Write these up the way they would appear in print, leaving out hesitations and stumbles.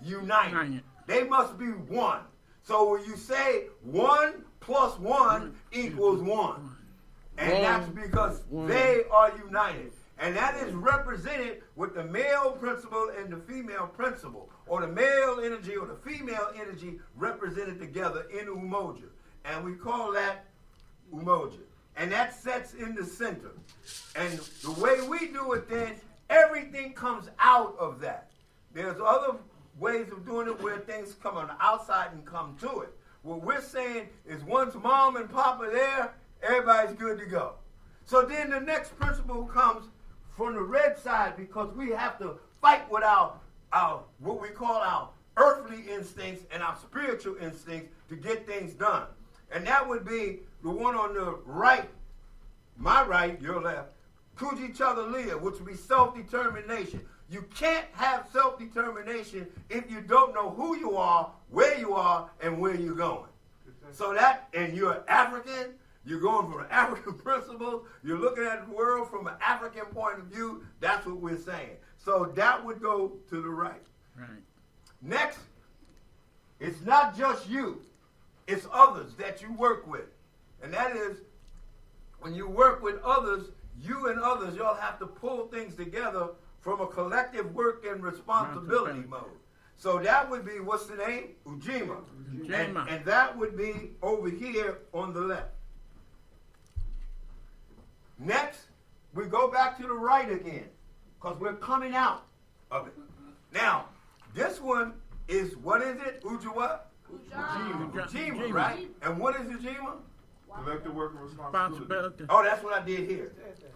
united. They must be one. So when you say 1 plus 1 equals 1. And that's because they are united. And that is represented with the male principle and the female principle, or the male energy or the female energy represented together in umoja. And we call that umoja. And that sets in the center. And the way we do it then, everything comes out of that. There's other ways of doing it where things come on the outside and come to it. What we're saying is once mom and papa there, everybody's good to go. So then the next principle comes from the red side, because we have to fight with our what we call our earthly instincts and our spiritual instincts to get things done. And that would be the one on the right, my right, your left, Kujichalalia, which would be self-determination. You can't have self-determination if you don't know who you are, and where you're going. So that, and you're African, you're going from an African principles, you're looking at the world from an African point of view, that's what we're saying. So that would go to the right. Right. Next, it's not just you, it's others that you work with. And that is, when you work with others, you and others, y'all have to pull things together from a collective work and responsibility mode. So that would be, what's the name? Ujima. And that would be over here on the left. Next, we go back to the right again, because we're coming out of it. Now, this one is, what is it? Ujawa? Ujima, right? And what is Ujima? Collective work and responsibility. Oh, that's what I did here.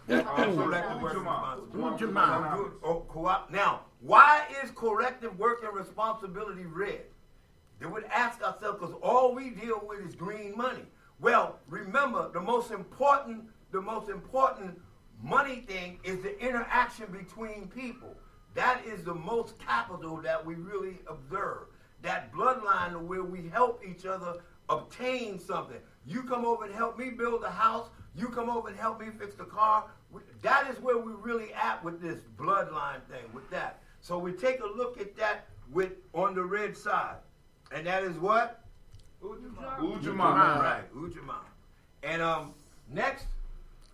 That's collective work and responsibility. Now, why is collective work and responsibility red? They would ask ourselves, because all we deal with is green money. Well, remember, the most important money thing is the interaction between people. That is the most capital that we really observe. That bloodline where we help each other obtain something. You come over and help me build a house. You come over and help me fix the car. That is where we're really at with this bloodline thing, with that. So we take a look at that on the red side. And that is what? Ujima. Right, Ujima. And next,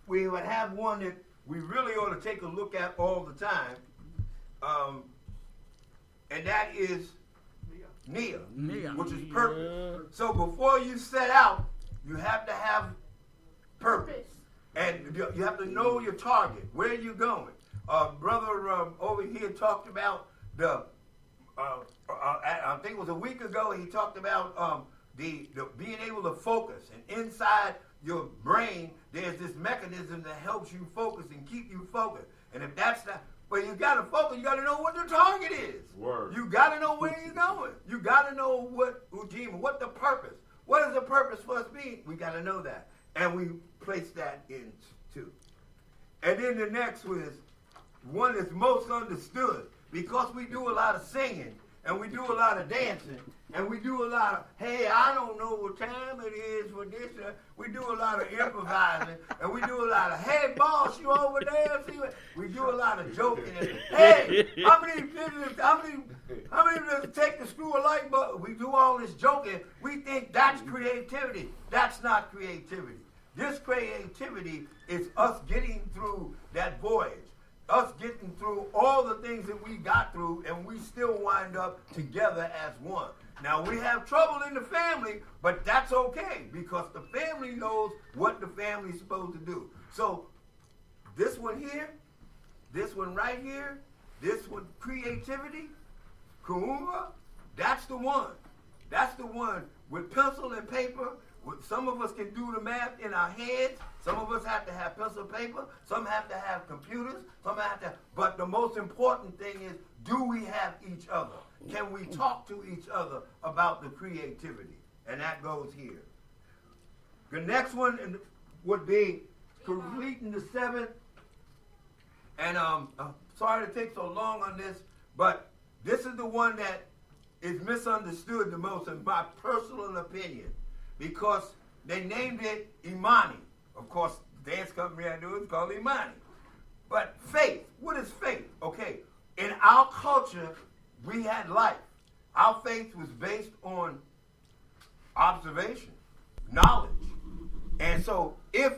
we would have one that we really ought to take a look at all the time. And that is Nia, which is purpose. So before you set out, you have to have purpose. And you have to know your target. Where are you going? Brother over here talked about I think it was a week ago, he talked about the being able to focus. And inside your brain, there's this mechanism that helps you focus and keep you focused. And if that's not, well, you got to focus. You got to know what the target is. Word. You got to know where you're going. You got to know what Ujima, what the purpose. What is the purpose for us being? We got to know that. And we place that in too. And then the next was one that's most understood, because we do a lot of singing and we do a lot of dancing and we do a lot of, hey, I don't know what time it is for this. We do a lot of improvising and we do a lot of, hey, boss, you over there? See what? We do a lot of joking. And, hey, how many does it take to screw a light bulb? We do all this joking. We think that's creativity. That's not creativity. This creativity is us getting through that voyage. Us getting through all the things that we got through, and we still wind up together as one. Now, we have trouble in the family, but that's okay, because the family knows what the family's supposed to do. So, this one here, this one right here, this one, creativity, Kuumba, that's the one. That's the one with pencil and paper. Some of us can do the math in our heads. Some of us have to have pencil and paper. Some have to have computers. Some have to. But the most important thing is, do we have each other? Can we talk to each other about the creativity? And that goes here. The next one would be completing the 7th. And I'm sorry to take so long on this, but this is the one that is misunderstood the most, in my personal opinion. Because they named it Imani. Of course, the dance company I do is called Imani. But faith, what is faith? Okay, in our culture, we had life. our faith was based on observation, knowledge. And so if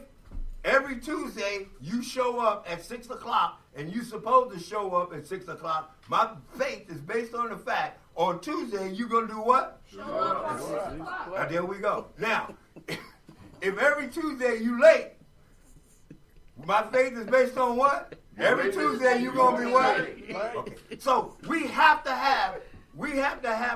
every Tuesday you show up at 6 o'clock and you're supposed to show up at 6 o'clock, my faith is based on the fact on Tuesday you're going to do what? Show up at 6 o'clock. Now, there we go. Now, if every Tuesday you late, my faith is based on what? Every Tuesday you're going to be what? Okay. So we have to have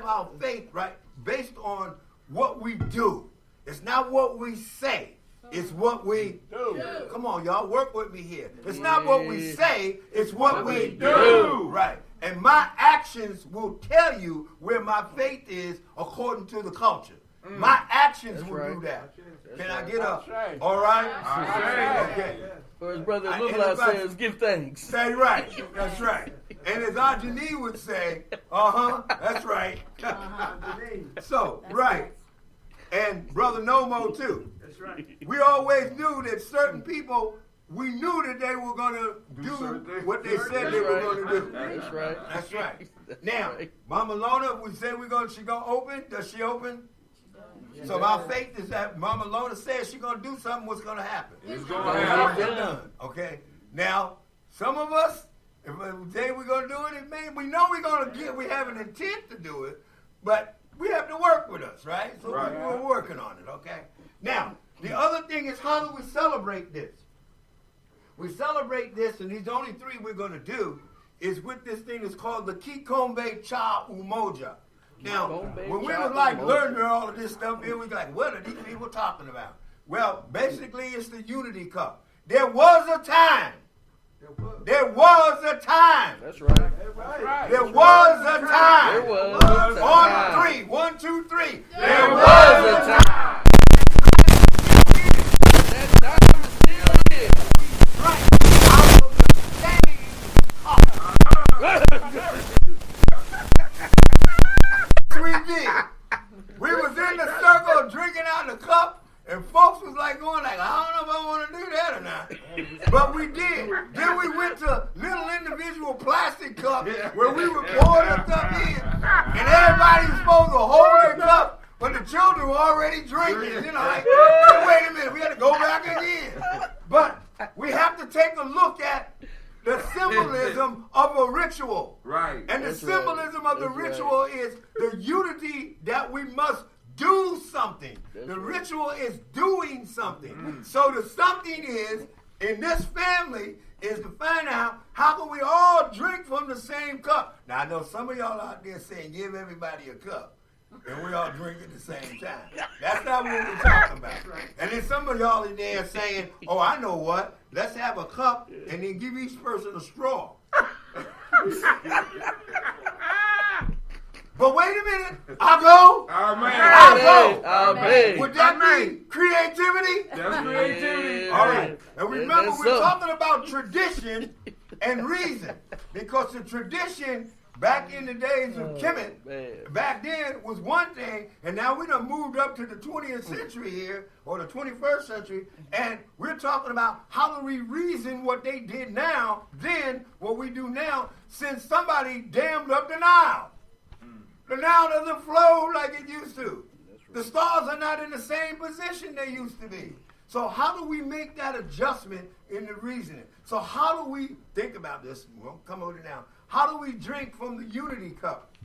our faith, right, based on what we do. It's not what we say. It's what we do. Come on, y'all, work with me here. It's not what we say, it's what we do. Right. And my actions will tell you where my faith is according to the culture. My actions will do that. Can I get up? All right? Okay. Or his brother Lula says, give thanks. Say right. That's right. And as Ajani would say, that's right. So, right. And Brother Nomo, too. That's right. We always knew that certain people, we knew that they were going to do what they said they were going to do. That's right. That's right. Now, Mama Lona, we said she going to open. Does she open? So my faith is that Mama Lona says she's going to do something, what's going to happen? It's going to happen. Done. Okay? Now, some of us, if we say we're going to do it, we know we're going to we have an intent to do it, but we have to work with us, right? So we're working on it, okay? Now, the other thing is, how do we celebrate this? We celebrate this, and these only three we're going to do, is with this thing that's called the Kikombe Cha Umoja. Now, when we were learning all of this stuff here, we like, what are these people talking about? Well, basically, it's the Unity Cup. There was a time. There was a time. That's right. There was a time. There was a time. On three. 1, 2, 3. There was a time. That time is still here. Right. I was the same. We did. We was in the circle drinking out the cup, and folks was like going like, I don't know if I want to do that or not. But we did. Then we went to little individual plastic cups where we were pouring the stuff in, and everybody was supposed to hold their cup, but the children were already drinking. You know, like, hey, wait a minute, we got to go back again. But we have to take a look at the symbolism of a ritual. Right. And the symbolism of the ritual is the unity that we must do something. The ritual is doing something. So the something is, in this family, is to find out how can we all drink from the same cup. Now, I know some of y'all out there saying, give everybody a cup. And we all drink at the same time. That's not what we're talking about. And then some of y'all in there saying, oh, I know what. Let's have a cup and then give each person a straw. But wait a minute. I'll go. Amen. I'll go. Amen. Would that be creativity? That's creativity. All right. And remember, That's we're so. talking about tradition and reason. Because the tradition back in the days of Kemet, back then was one thing, and now we done moved up to the 20th century here, or the 21st century, and we're talking about how do we reason what they did now, then what we do now, since somebody dammed up the Nile. The Nile doesn't flow like it used to. The stars are not in the same position they used to be. So how do we make that adjustment in the reasoning? So how do we think about this? Well, come over now. How do we drink from the unity cup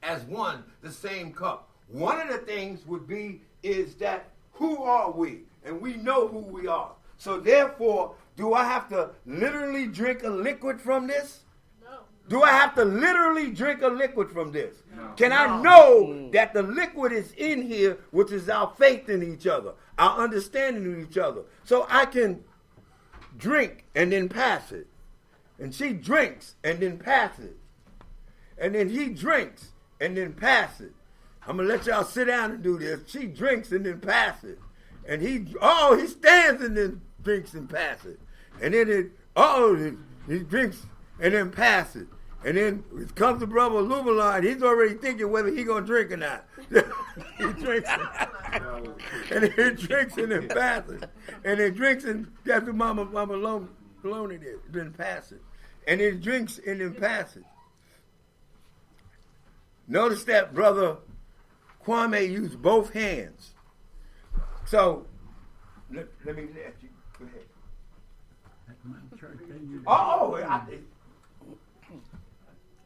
as one, the same cup? One of the things would be is that who are we? And we know who we are. So therefore, do I have to literally drink a liquid from this? No. Do I have to literally drink a liquid from this? No. Can I know that the liquid is in here, which is our faith in each other, our understanding of each other? So I can drink and then pass it. And she drinks and then passes it. And then he drinks and then passes it. I'm going to let y'all sit down and do this. She drinks and then passes it. And he stands and then drinks and passes it. And then he drinks and then passes it. And then it comes to Brother Lubelar, and he's already thinking whether he's going to drink or not. He drinks and he drinks and then passes it. And then drinks and that's what Mama Lona did, then pass it. And then drinks and then pass it. Notice that Brother Kwame used both hands. So, let me let you, go ahead. At my church, they use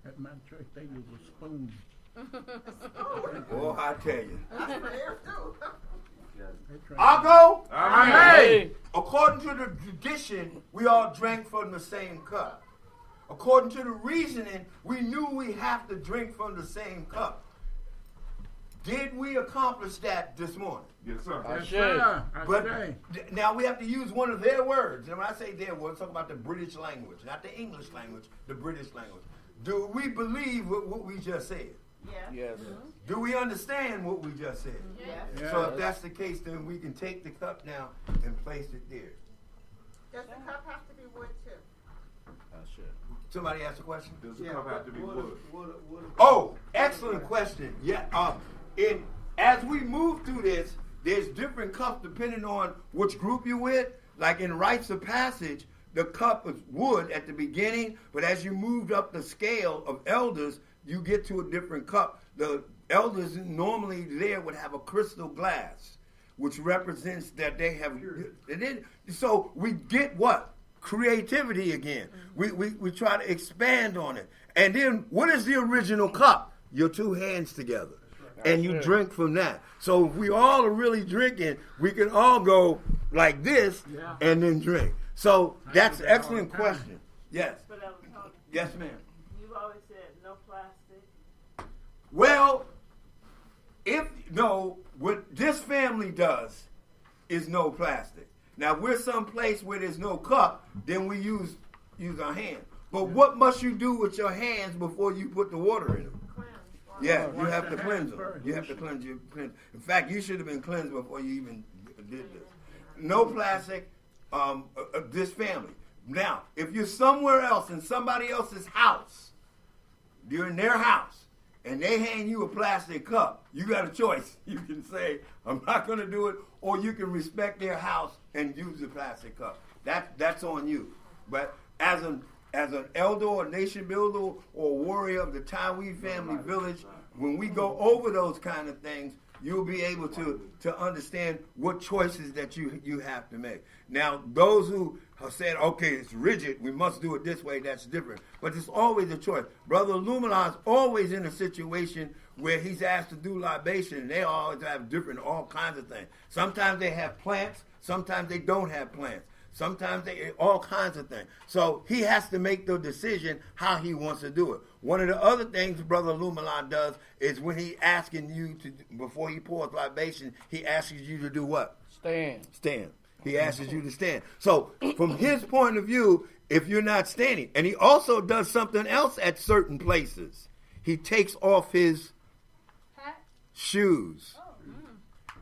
at my church, they use a spoon. Oh, I tell you. They try I'll go. Hey. According to the tradition, we all drank from the same cup. According to the reasoning, we knew we have to drink from the same cup. Did we accomplish that this morning? Yes, sir. I Yes, should. sir. I But say. now we have to use one of their words. And when I say their words, I'm talking about the British language, not the English language, the British language. Do we believe what we just said? Yes. Do we understand what we just said? Yeah. So if that's the case, then we can take the cup now and place it there. Does the cup have to be wood too? I should. Somebody asked a question? Does the cup have to be wood? Oh, excellent question. Yeah. As we move through this, there's different cups depending on which group you're with. Like in rites of passage, the cup is wood at the beginning, but as you moved up the scale of elders, you get to a different cup. The elders normally there would have a crystal glass, which represents that they have. So we get what? Creativity again. We try to expand on it. And then what is the original cup? Your two hands together. And you drink from that. So if we all are really drinking, we can all go like this and then drink. So that's an excellent question. Yes. But Tony, Yes, ma'am. you've always said no plastic. Well, what this family does is no plastic. Now, if we're someplace where there's no cup, then we use our hand. But what must you do with your hands before you put the water in them? Yeah, you have to cleanse them. You have to cleanse your. In fact, you should have been cleansed before you even did this. No plastic. This family. Now, if you're somewhere else in somebody else's house, you're in their house, and they hand you a plastic cup, you got a choice. You can say, "I'm not going to do it," or you can respect their house and use the plastic cup. That's on you. But as an elder or nation builder or warrior of the Taiwan family village, when we go over those kind of things, you'll be able to understand what choices that you have to make. Now, those who have said, okay, it's rigid, we must do it this way, that's different. But it's always a choice. Brother Lumina is always in a situation where he's asked to do libation, and they always have all kinds of things. Sometimes they have plants, sometimes they don't have plants. Sometimes all kinds of things. So he has to make the decision how he wants to do it. One of the other things Brother Lumelon does is when he asking you to, before he pours libation, he asks you to do what? Stand. Stand. He asks you to stand. So from his point of view, if you're not standing, and he also does something else at certain places. He takes off his shoes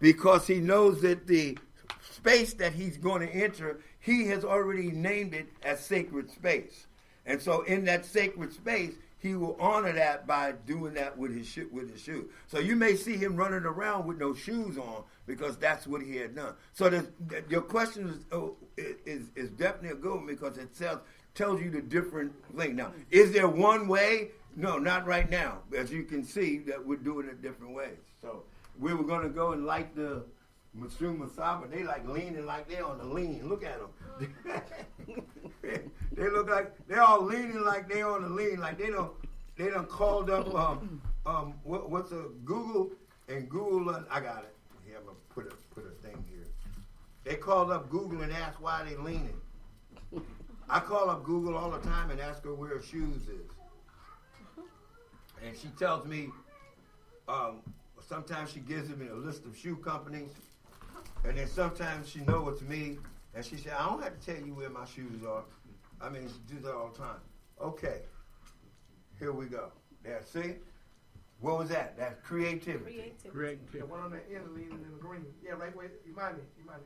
because he knows that the space that he's going to enter, he has already named it as sacred space. And so in that sacred space, he will honor that by doing that with his shoe. So you may see him running around with no shoes on because that's what he had done. So your question is definitely a good one because it tells you the different thing. Now, is there one way? No, not right now. As you can see, that we're doing it different ways. So we were going to go and light the Masaba, they like leaning like they're on the lean. Look at them. They look like they're all leaning like they're on the lean. Like they done called up what's a Google and Google. I got it. Here, I'm gonna put a thing here. They called up Google and asked why they leaning. I call up Google all the time and ask her where her shoes is, and she tells me. Sometimes she gives me a list of shoe companies. And then sometimes she knows it's me, and she said, I don't have to tell you where my shoes are. I mean, she does that all the time. Okay, here we go. There, see? What was that? That's creativity. Creativity. The one on the end leaning in the green. Yeah, right where, you mind me.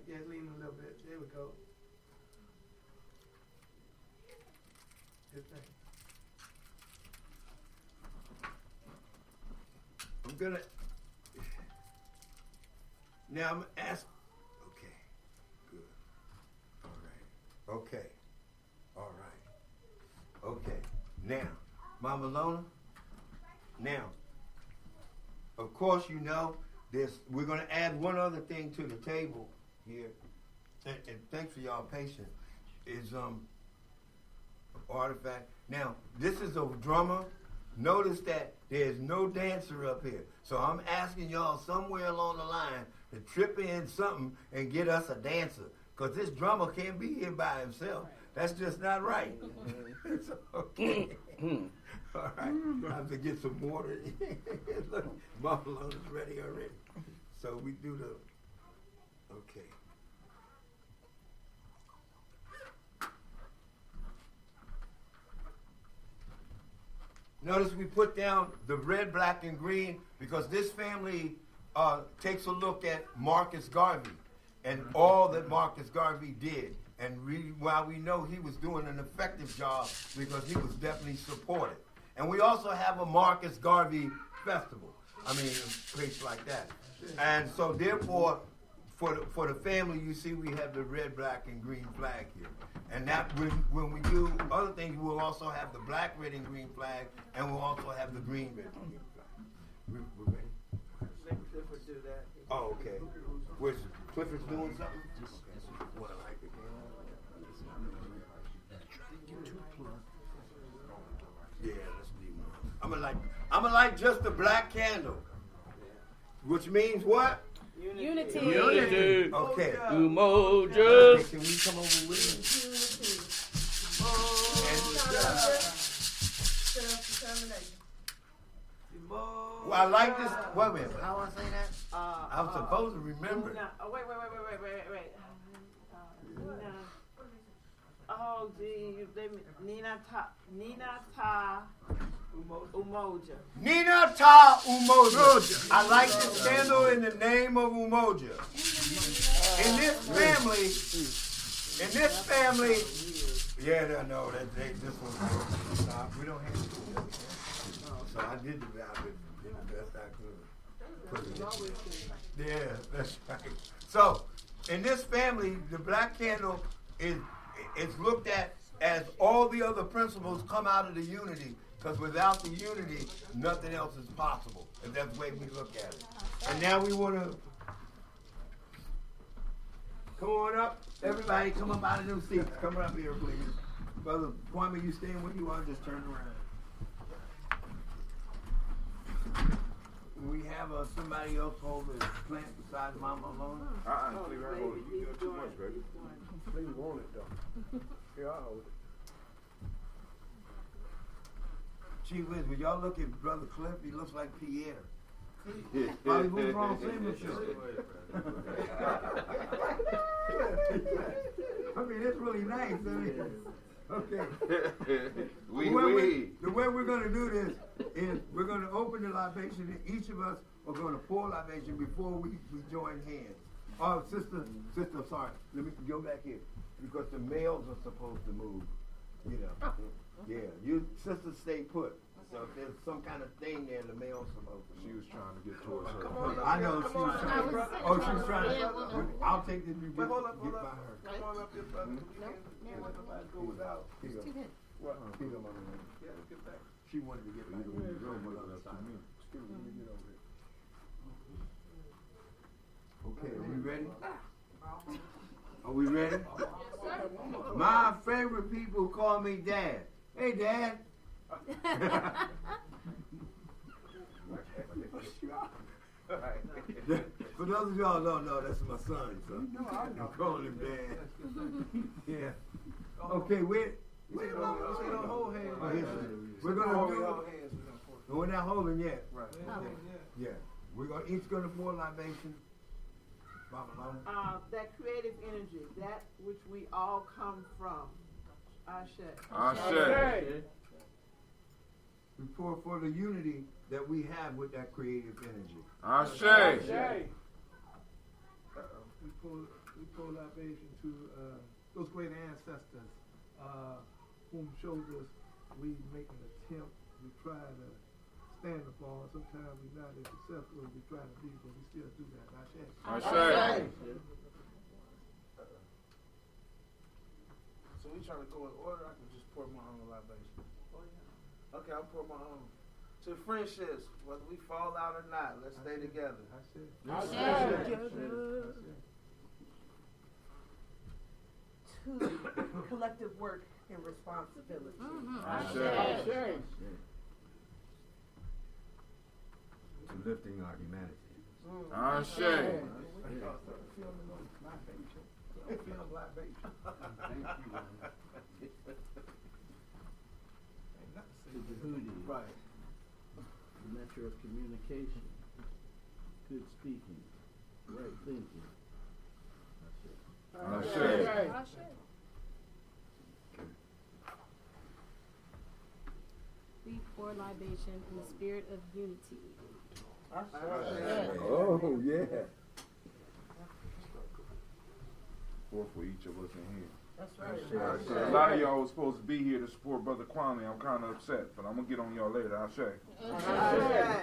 Yeah, it's leaning a little bit. There we go. Good thing. I'm going to... Now I'm ask. Okay, good. All right. Okay. All right. Okay. Now, Mama Lona. Now, of course, you know, we're going to add one other thing to the table here, and thanks for y'all patience, is artifact. Now, this is a drummer. Notice that there's no dancer up here. So I'm asking y'all somewhere along the line to trip in something and get us a dancer. Because this drummer can't be here by himself. That's just not right. It's okay. All right. I have to get some water. Look, Buffalo is ready already. So we do the, okay. Notice we put down the red, black, and green because this family takes a look at Marcus Garvey and all that Marcus Garvey did. And while we know he was doing an effective job because he was definitely supported. And we also have a Marcus Garvey festival. I mean, a place like that. And so therefore, for the family, you see we have the red, black, and green flag here. And that when we do other things, we'll also have the black, red, and green flag, and we'll also have the green, red, and green flag. We're ready? Let Clifford do that. Oh, okay. Where's Clifford's doing something? Well, I like it. Yeah, let's leave one. I'm gonna light just the black candle, which means what? Unity. Unity. Okay. Umoja. Okay, can we come over with me? Self-determination. Well, I like this. Wait a minute. How I say that? I'm supposed to remember. Wait. Oh, gee, Nina Ta Umoja. Nina Ta Umoja. I like this candle in the name of Umoja. In this family, yeah, no, this one, we don't have to do that. So I did the best I could. Yeah, that's right. So, in this family, the black candle is looked at as all the other principles come out of the unity, because without the unity, nothing else is possible. And that's the way we look at it. And now we want to come on up. Everybody come up out of them seats. Come up here, please. Brother Kwame, you staying with you? I'll just turn around. We have somebody else hold the plant besides Mama alone. Leave her hold it. You doing too much, baby. Leave want it though. Here, I'll hold it. Gee whiz, when y'all look at Brother Cliff, he looks like Pierre. Probably who's wrong seamanship. I mean, it's really nice. I mean, okay. The way we're going to do this is we're going to open the libation, and each of us are going to pour libation before we join hands. Oh, sister, sorry. Let me go back here. Because the males are supposed to move, you know. Yeah, you sisters stay put. So if there's some kind of thing there, the male's supposed to move. She was trying to get towards her. I know she was trying to. Oh, she was trying to. I'll take this. You get by her. Come on up here, brother. You can't let nobody go without. Here you go. What? Here you go, Mama. Yeah, let's get back. She wanted to get back. Okay, are we ready? Are we ready? My favorite people call me Dad. Hey, Dad. For those of y'all who don't know, that's my son. So I'm calling him Dad. Yeah. Okay, we're don't hold hands. We're gonna do. We're not holding yet. Right. Yeah. We're each gonna pour libation. That creative energy, that which we all come from. Ashe. Ashe. We pour for the unity that we have with that creative energy. Ashe. We pull libation to those great ancestors whom showed us we make an attempt, we try to stand upon. Sometimes we're not as successful as we try to be, but we still do that. Ashe. So we try to go in order. I can just pour my own libation. Oh, yeah. Okay, I'll pour my own. to friendships, whether we fall out or not, let's stay together. To collective work and responsibility. To lifting our humanity. Right. The nature of communication, good speaking, right thinking. We pour libation in the spirit of unity. Oh, yeah. Four for each of us in here. That's right. A lot of y'all was supposed to be here to support Brother Kwame. I'm kind of upset, but I'm going to get on y'all later. I'll say.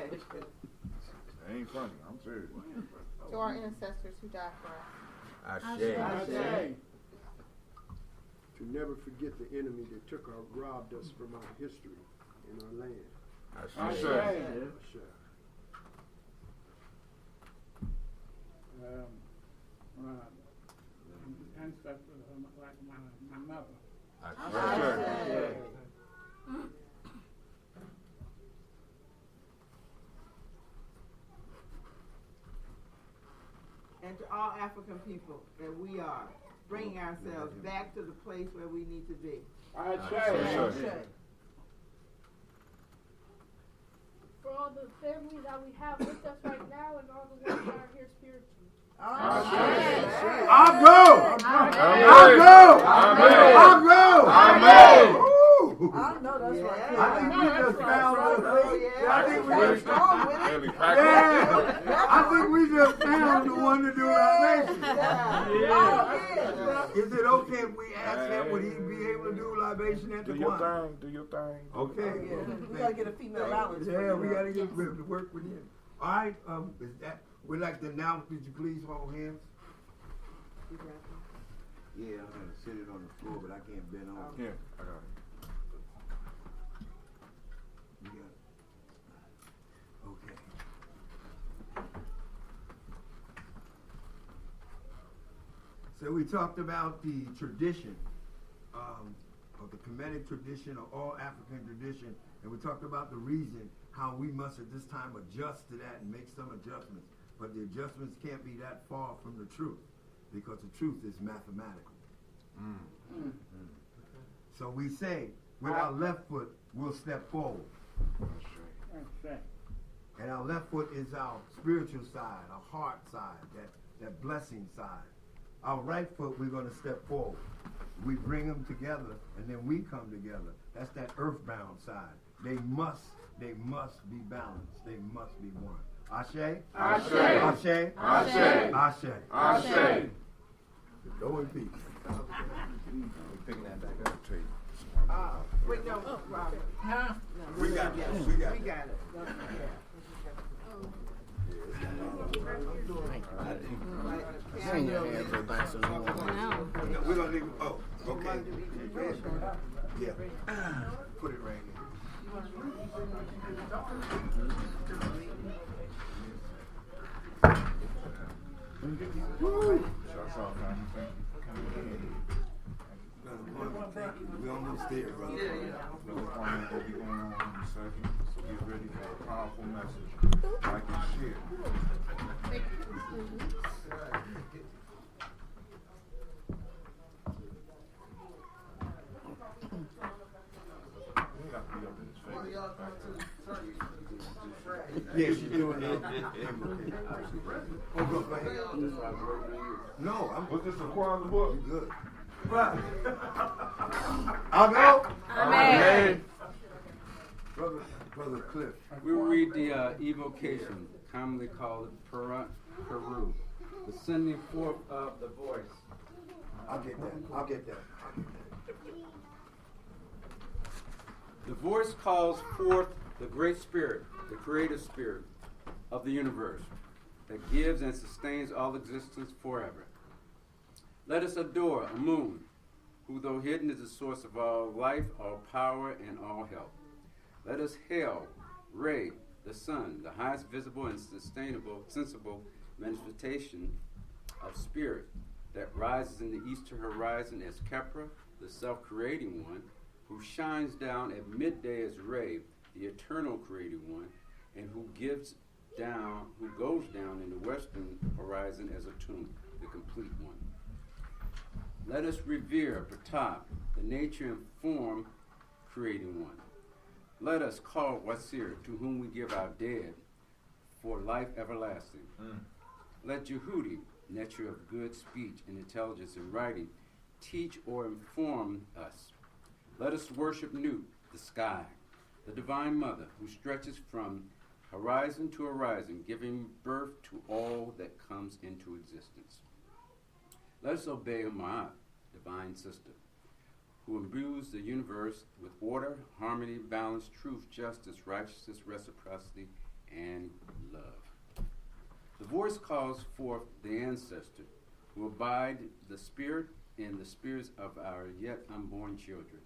It ain't funny. I'm serious. To our ancestors who died for us. To never forget the enemy that robbed us from our history and our land. Ancestors like my mother. And to all African people that we are bringing ourselves back to the place where we need to be. For all the family that we have with us right now and all the ones that are here spiritually. I'll go. I know that's right. I think we just found the one to do libation. Is it okay if we ask him, would he be able to do libation at the Kwame? Do your thing. Okay. We gotta get a female balance. Yeah, we gotta get to work with him. All right. Is that? We'd like to announce. Could you please hold hands? Yeah, I'm gonna sit it on the floor, but I can't bend over. Yeah, I got it. You got it. Okay. So we talked about the tradition of the Kemetic tradition, or all African tradition, and we talked about the reason how we must at this time adjust to that and make some adjustments. But the adjustments can't be that far from the truth, because the truth is mathematical. So we say, with our left foot, we'll step forward. And our left foot is our spiritual side, our heart side, that blessing side. Our right foot, we're going to step forward. We bring them together, and then we come together. That's that earthbound side. They must be balanced. They must be one. Ashe? Ashe. Ashe. Ashe. Ashe. Ashe. Go in peace. Picking that back up. Wait, no, Robert. We got it. We got it. Hang your hands on that so no one We're going to leave. Oh, okay. Yeah. Put it right here. We almost there, brother. Brother Kwame will be going on in a second, so get ready for a powerful message. Like and share. Yeah, she's doing that. Oh, go ahead. No, Was this a Kwanzaa book? You good. Right. I'll go. Amen. Brother Cliff. We will read the evocation, commonly called Peru, the sending forth of the voice. I'll get that. The voice calls forth the great spirit, the creative spirit of the universe that gives and sustains all existence forever. Let us adore a moon, who though hidden is the source of all life, all power, and all help. Let us hail Re, the sun, the highest visible and sustainable, sensible manifestation of spirit that rises in the eastern horizon as Kepra, the self-creating one, who shines down at midday as Re, the eternal creating one, and who goes down in the western horizon as Atum, the complete one. Let us revere Pratap, the nature and form creating one. Let us call Wasir, to whom we give our dead, for life everlasting. Let Jehudi, nature of good speech and intelligence in writing, teach or inform us. Let us worship Nut, the sky, the divine mother, who stretches from horizon to horizon, giving birth to all that comes into existence. Let us obey Ma'at, divine sister, who imbues the universe with order, harmony, balance, truth, justice, righteousness, reciprocity, and love. The voice calls forth the ancestor, who abide the spirit and the spirits of our yet unborn children,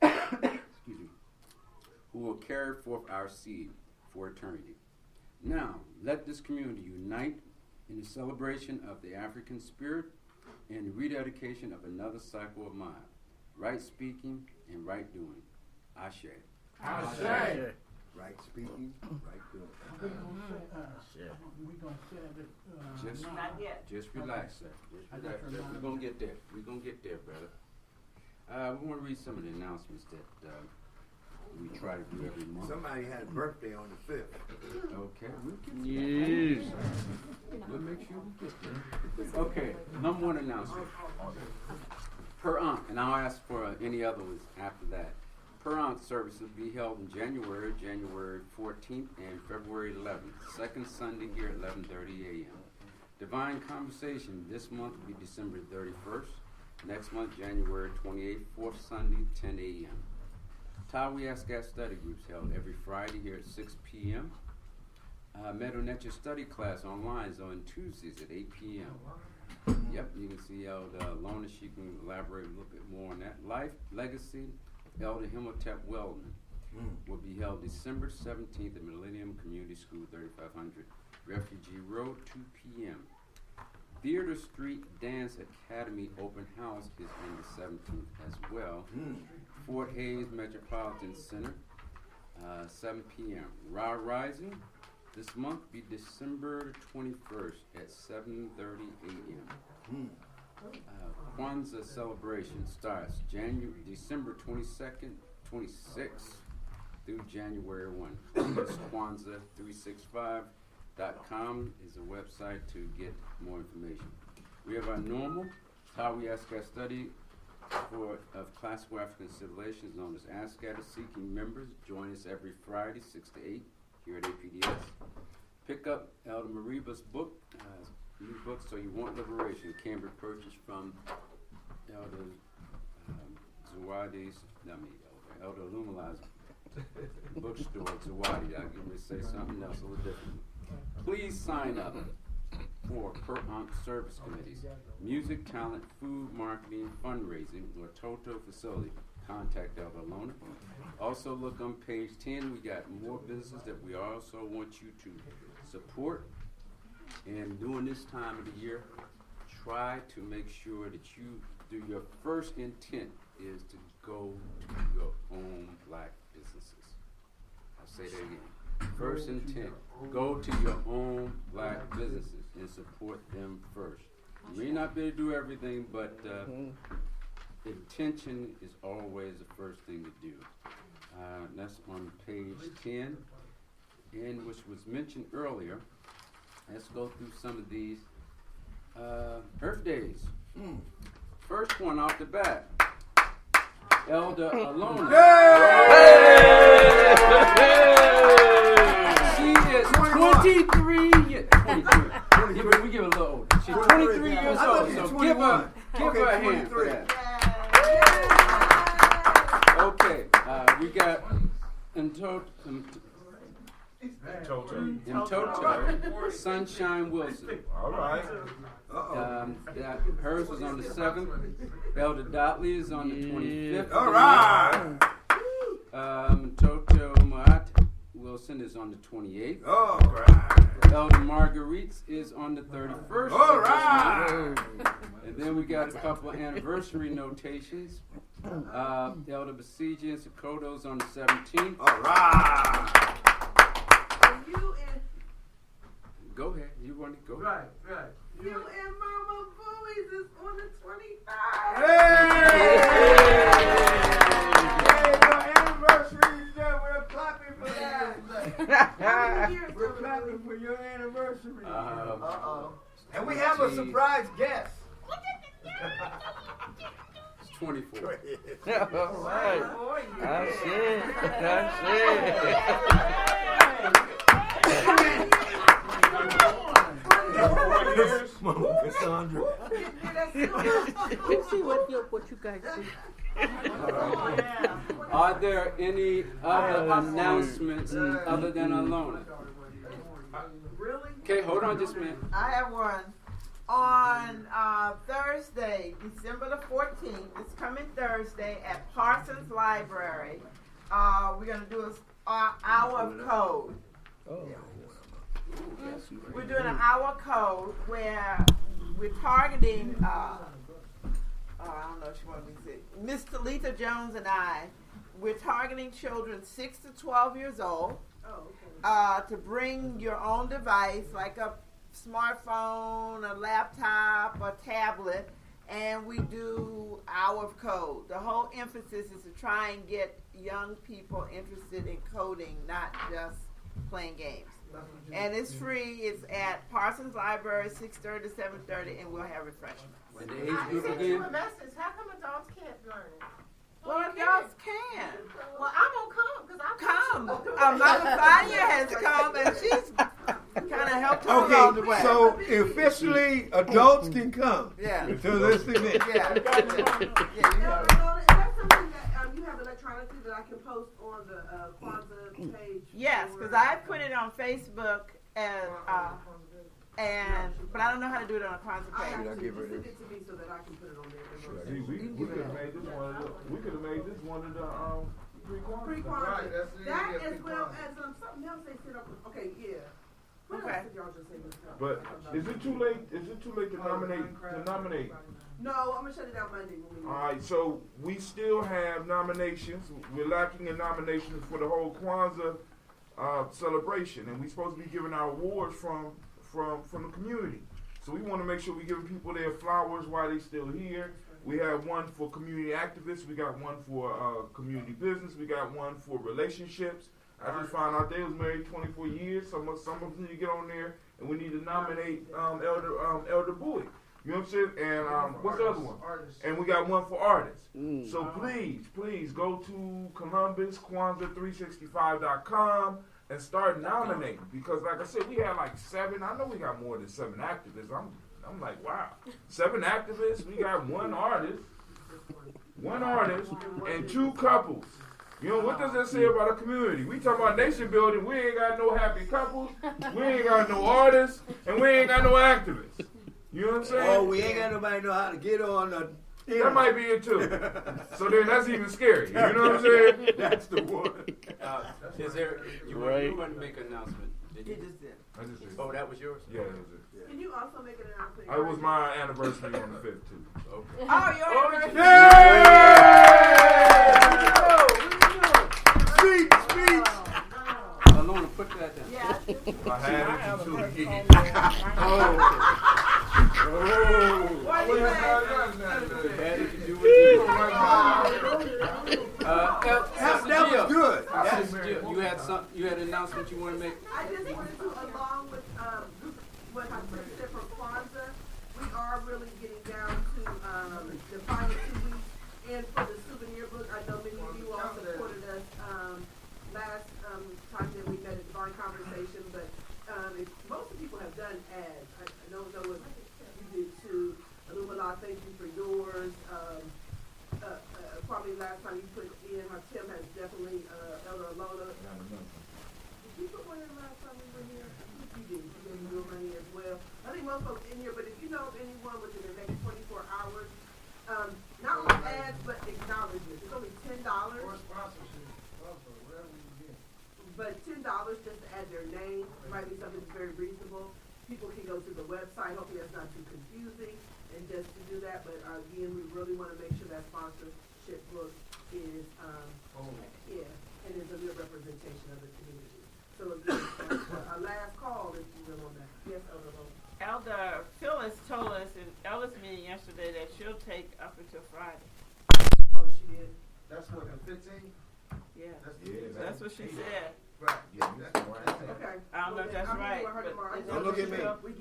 excuse me, who will carry forth our seed for eternity. Now, let this community unite in the celebration of the African spirit and the rededication of another cycle of mind, right speaking and right doing. Ashe. Ashe. Right speaking, right doing. We're gonna share this. Just, Not yet. just relax, sir. Just relax, sir. We're gonna get there. We're gonna get there, brother. We want to read some of the announcements that we try to do every month. Somebody had a birthday on the 5th. Okay, we'll get there. Yes. We'll make sure we get there. Okay, number one announcement. Per Ankh, and I'll ask for any other ones after that. Per Ankh service will be held in January 14th and February 11th, second Sunday here at 11:30 a.m. Divine Conversation this month will be December 31st. Next month, January 28th, fourth Sunday, 10 a.m. Tawi-Askat study groups held every Friday here at 6 p.m. Meadow Nature study class online is on Tuesdays at 8 p.m. Yep, you can see Elder Lona. She can elaborate a little bit more on that. Life Legacy of Elder Himotep Weldon will be held December 17th at Millennium Community School, 3500 Refugee Road, 2 p.m. Theater Street Dance Academy Open House is on the 17th as well. Fort Hays Metropolitan Center, 7 p.m. Ra Rising this month be December 21st at 7:30 a.m. Kwanzaa celebration starts December 22nd, 26th through January 1. Kwanzaa365.com is a website to get more information. We have our normal Tawi-Askat study of classical African civilizations known as ASCAT is seeking members. Join us every Friday, 6 to 8 here at APDS. Pick up Elder Mariba's book, new book, So You Want Liberation, can be purchased from Elder Zawadi's, Elder Lumala's bookstore at Zawadi. I'm going to say something else a little different. Please sign up for Per Ankh service committees, music, talent, food, marketing, fundraising, or Toto facility. Contact Elder Lona. Also look on page 10. We got more businesses that we also want you to support. And during this time of the year, try to make sure that you do your first intent is to go to your own black businesses. I'll say that again. First intent, go to your own black businesses and support them first. You may not be able to do everything, but intention is always the first thing to do. That's on page 10, and which was mentioned earlier. Let's go through some of these. Earth Days. First one off the bat. Elder Alona. She is 23 years. 23. We give her a little older. She's 23 years old, so give her a hand for that. Okay, we got Mtoto, Sunshine Wilson. All right. Hers was on the 7th. Elder Dotley is on the 25th. All right. Mtoto Maat will Wilson is on the 28th. All right. Elder Marguerite's is on the 31st. All right. And then we got a couple of anniversary notations. Elder Basiji and Sokoto's on the 17th. All right. And you and Go ahead. You want to go? Right, right. you and Mama Booey's is on the 23rd. Hey! Hey, your anniversary is there. We're clapping for that. How many years We're ago? clapping for your anniversary. Uh-oh. And we have a surprise guest. It's 24. All right. Boy, That's it. That's it. Mama Cassandra. Let's see what you guys see. Are there any other announcements other than Alona? Really? Okay, hold on just a minute. I have one. On Thursday, December the 14th, it's coming Thursday at Parsons Library. We're going to do an hour of code. We're doing an hour code where we're targeting, I don't know if she wants me to say, Miss Talitha Jones and I, we're targeting children 6 to 12 years old to bring your own device, like a smartphone, a laptop, a tablet, and we do hour of code. The whole emphasis is to try and get young people interested in coding, not just playing games. And it's free. It's at Parsons Library, 6:30 to 7:30, and we'll have refreshments. And the age I group sent you a again? message. How come adults can't learn it? Well, if y'all can, Well, I'm gonna come because I'm come. Mama Fania has come, and she's kind of helped her along the way. Okay, so officially adults can come Yeah. to this event. Yeah. And that's something that you have electronically that I can post on the Kwanzaa page. Yes, because I put it on Facebook but I don't know how to do it on a Kwanzaa I page. got you. Just send it to me so that I can put it on there. See, we could have made this one of the, we could have made this one of the pre-Kwanzaa. Pre-Kwanzaa. Right, that's it. That Yeah, as well pre-Kwanzaa. as something else they set up. Okay, yeah. What Okay. else did y'all just say? But is it too late? Is it too late to nominate? No, I'm gonna shut it down Monday when we. All right, so we still have nominations. We're lacking in nominations for the whole Kwanzaa celebration, and we're supposed to be giving our awards from the community. So we want to make sure we're giving people their flowers while they're still here. We have one for community activists. We got one for community business. We got one for relationships. I just found out they was married 24 years. Some of them need to get on there, and we need to nominate Elder Bowie. You know what I'm saying? And what's the other one? And we got one for artists. So please go to ColumbusKwanzaa365.com and start nominating, because like I said, we had like 7. I know we got more than 7 activists. I'm like, wow, 7 activists. We got one artist, and 2 couples. You know, what does that say about a community? We talk about nation building. We ain't got no happy couples. We ain't got no artists, and we ain't got no activists. You know what I'm saying? Oh, we ain't got nobody know how to get on the. That might be it too. So then that's even scary. You know what I'm saying? That's the one. Is there, you want to make an announcement? Did You you? just did. I just did. Oh, that was yours? Yeah, that was it. Can you also make an announcement? It was my anniversary on the 5th too. Okay. Oh, your anniversary. Speech. Alona, put that down. Yeah. I had it too. What do you have? Had it to do with you. That was good. You had an announcement you want to make? I just wanted to, along with what I said from Kwanzaa, we are really getting down to the final 2 weeks. And for the souvenir book, I know many of you all supported us last time that we met at Divine Conversation, but most of the people have done ads. I don't know what you did too. Alumala, thank you for yours. Probably last time you put in, Tim has definitely, Elder Alona. Did you put one in last time we were here? I think you did. You gave me your money as well. I think most folks in here, but if you know of anyone within the next 24 hours, not only ads, but acknowledgement. It's only $10. Or sponsorship, also, whatever you get. But $10 people can go to the website. Hopefully that's not too confusing. And just to do that, but again, we really want to make sure that sponsorship book is, yeah, and is a real representation of the community. So again, our last call, if you will, on that. Yes, Elder Lowe. Elder Phyllis told us in Elder's meeting yesterday that she'll take up until Friday. Oh, she did. That's what, the 15th? Yeah. That's That's what she said. Right. Okay. I don't know if that's right. But Don't look at me.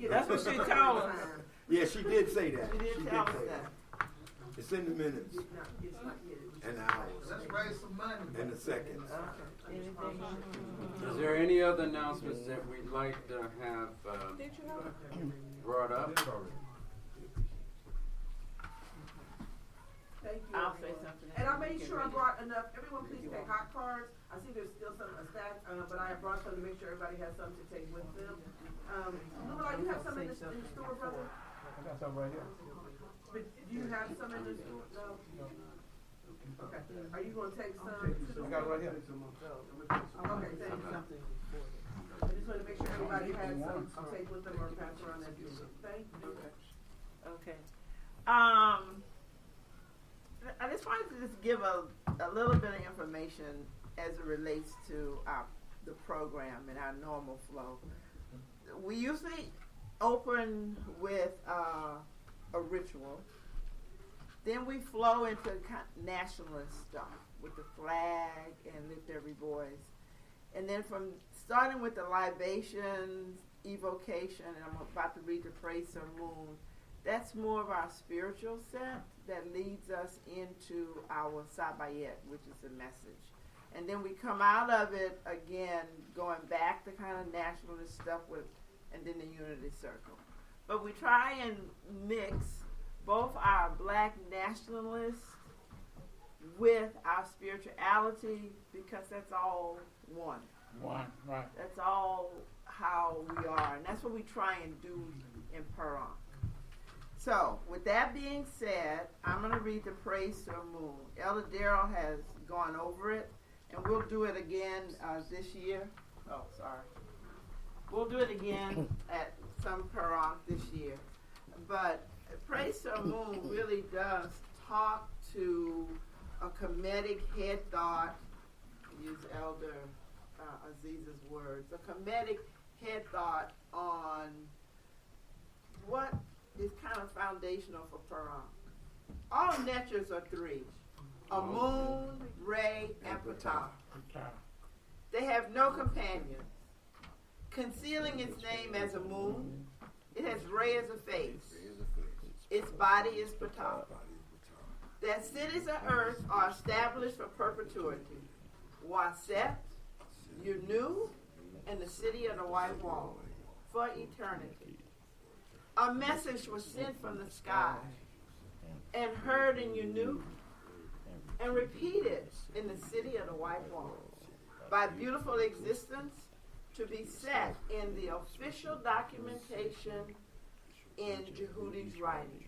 that's what she told us. Yeah, she did say that. She did tell us that. It's in the minutes It's not yet. and the hours Let's raise some money. and the seconds. Anything? Is there any other announcements that we'd like to have Did you have? brought up? Thank you. I'll say something. And I made sure I brought enough. Everyone, please take hot cards. I see there's still some stacked, but I have brought some to make sure everybody has some to take with them. Lumala, you have some in the store, brother? I got something right here. But do you have some in the store? No. Okay. Are you going to take some? I got it right here. Okay, thank you. I just want to make sure everybody has some to take with them or pass around that too. Thank you. Okay. I just wanted to just give a little bit of information as it relates to the program and our normal flow. We usually open with a ritual. Then we flow into nationalist stuff with the flag and lift every voice. And then from starting with the libations, evocation, and I'm about to read the Praise the Moon, that's more of our spiritual set that leads us into our Sabayet, which is the message. And then we come out of it again, going back to kind of nationalist stuff and then the unity circle. But we try and mix both our black nationalists with our spirituality because that's all one. One, right. That's all how we are. And that's what we try and do in Perron. So, with that being said, I'm going to read the Praise to the Moon. Elder Darrell has gone over it, and we'll do it again this year. Oh, sorry. We'll do it again at some Perron this year. But Praise to the Moon really does talk to a Kemetic head thought, use Elder Aziz's words, a Kemetic head thought on what is kind of foundational for Perron. All natures are three: Amun, Re, and Ptah. They have no companions. Concealing its name as a moon, it has Re as a face. Its body is Ptah. That cities of earth are established for perpetuity: Waset, Yunu, and the city of the White Wall, for eternity. A message was sent from the sky and heard in Yunu and repeated in the city of the White Wall by beautiful existence to be set in the official documentation in Jehudi's writing.